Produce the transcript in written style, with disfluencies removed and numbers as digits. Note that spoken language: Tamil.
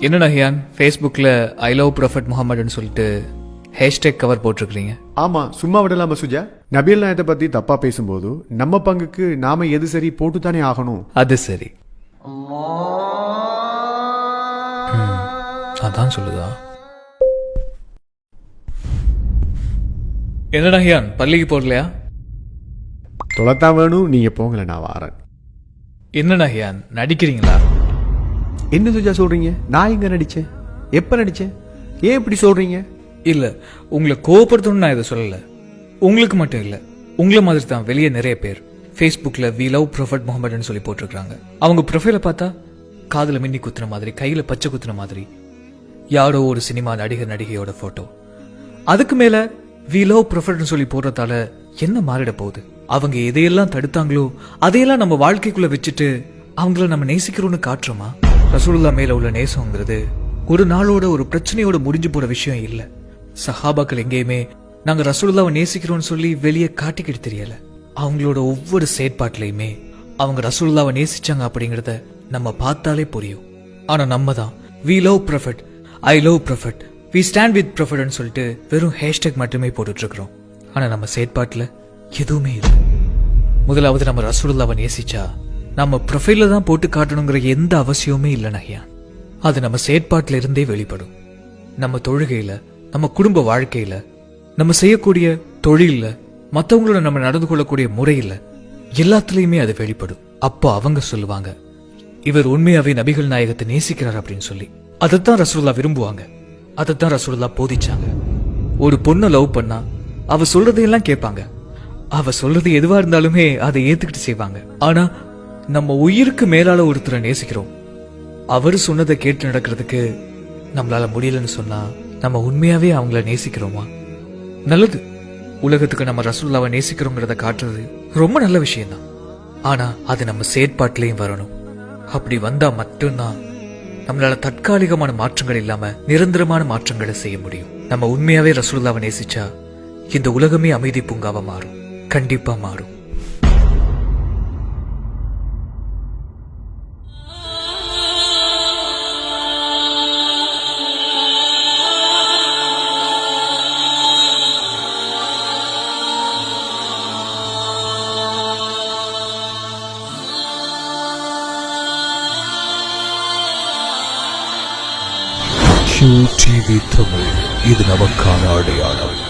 என்னடா ஹியான் ஃபேஸ்புக்கில் ஐ லவ் ப்ரொஃபட் முகமதுன்னு சொல்லிட்டு ஹேஷ்டேக் கவர் போட்டிருக்கிறீங்க? ஆமா, சும்மா விடலாமா சுஜா? நபியல் நாயத்தை பத்தி தப்பா பேசும்போது நம்ம பங்குக்கு நாம எது சரி போட்டுத்தானே ஆகணும். அது சரி, அதான் சொல்லுதா? என்னடா ஹியான் பள்ளிக்கு போகலையா? தொலைத்தான் வேணும், நீங்க போங்கல, நான் வாரேன். என்னடா ஹியான் நடிக்கிறீங்களா? என்ன சுஜா சொல்றீங்க? நான் எங்க நடிச்சேன்? எப்ப நடிச்சேன்? ஏன் இப்படி சொல்றீங்க? இல்ல, உங்களை கோவப்படுத்தணும்னு நான் இதை சொல்லல. உங்களுக்கு மட்டும் இல்ல, உங்களை மாதிரி தான் வெளியே நிறைய பேர் ஃபேஸ்புக்கில் வி லவ் ப்ரொஃபட் முகமதுன்னு சொல்லி போட்டிருக்காங்க. அவங்க ப்ரொஃபைலை பார்த்தா காதுல மின்னி குத்துன மாதிரி, கையில பச்சை குத்துன மாதிரி யாரோ ஒரு சினிமா நடிகர் நடிகையோட போட்டோ. அதுக்கு மேல வி லவ் ப்ரொஃபட்னு சொல்லி போடுறதால என்ன மாறிட போகுது? அவங்க எதையெல்லாம் தடுத்தாங்களோ அதையெல்லாம் நம்ம வாழ்க்கைக்குள்ள வச்சுட்டு அவங்கள நம்ம நேசிக்கிறோம்னு காட்டுறோமா? ரசூலுல்லாஹ் மேல உள்ள நேசங்கிறது ஒரு நாளோட ஒரு பிரச்சனையோட முடிஞ்சு போற விஷயம் இல்ல. சஹாபாக்கள் எங்கேயுமே நாங்க ரசூலுல்லாஹ்வை நேசிக்கிறோம்னு சொல்லி வெளியே காட்டிக்கிட்டு தெரியல. அவங்களோட ஒவ்வொரு செயற்பாட்டிலையுமே அவங்க ரசூலுல்லாஹ்வை நேசிச்சாங்க அப்படிங்கறத நம்ம பார்த்தாலே புரியும். ஆனா நம்ம தான் we love Prophet, I love Prophet, we stand with ப்ரொஃபட்னு சொல்லிட்டு வெறும் ஹேஷ்டேக் மட்டுமே போட்டுட்டு இருக்கிறோம். ஆனா நம்ம செயற்பாட்டுல எதுவுமே இல்லை. முதலாவது நம்ம ரசூலுல்லாஹ்வை நேசிச்சா நம்ம ப்ரொஃபைல தான் போட்டு காட்டணுங்கிற எந்த அவசியமுமே இல்லை நஹியான். அது நம்ம செயற்பாட்டில இருந்தே வெளிப்படும். நம்ம தொழுகையில, நம்ம குடும்ப வாழ்க்கையில, நம்ம செய்யக்கூடிய தொழில, மற்றவங்களோட நம்ம நடந்து கொள்ளக்கூடிய முறையில எல்லாத்துலயுமே அது வெளிப்படும். அப்போ அவங்க சொல்லுவாங்க, இவர் உண்மையாவே நபிகள் நாயகத்தை நேசிக்கிறார் அப்படின்னு சொல்லி. அதைத்தான் ரசூலுல்லாஹ் விரும்புவாங்க, அதைத்தான் ரசூலுல்லாஹ் போதிச்சாங்க. ஒரு பொண்ணை லவ் பண்ணா அவ சொல்றதையெல்லாம் கேட்பாங்க, அவ சொல்றது எதுவா இருந்தாலுமே அதை ஏத்துக்கிட்டு செய்வாங்க. ஆனா நம்ம உயிருக்கு மேலால ஒருத்தரை நேசிக்கிறோம், அவரு சொன்னதை கேட்டு நடக்கிறதுக்கு நம்மளால முடியலன்னு சொன்னா நம்ம உண்மையாவே அவங்கள நேசிக்கிறோமா? நல்லது, உலகத்துக்கு நம்ம ரசூலுல்லாஹ்வை நேசிக்கிறோங்கிறத காட்டுறது ரொம்ப நல்ல விஷயம்தான். ஆனா அது நம்ம செயற்பாட்டிலையும் வரணும். அப்படி வந்தா மட்டும்தான் நம்மளால தற்காலிகமான மாற்றங்கள் இல்லாம நிரந்தரமான மாற்றங்களை செய்ய முடியும். நம்ம உண்மையாவே ரசூலுல்லாஹ்வை நேசிச்சா இந்த உலகமே அமைதி பூங்காவா மாறும். கண்டிப்பா மாறும். QTV தமிழ், இது நமக்கான அடையாளம்.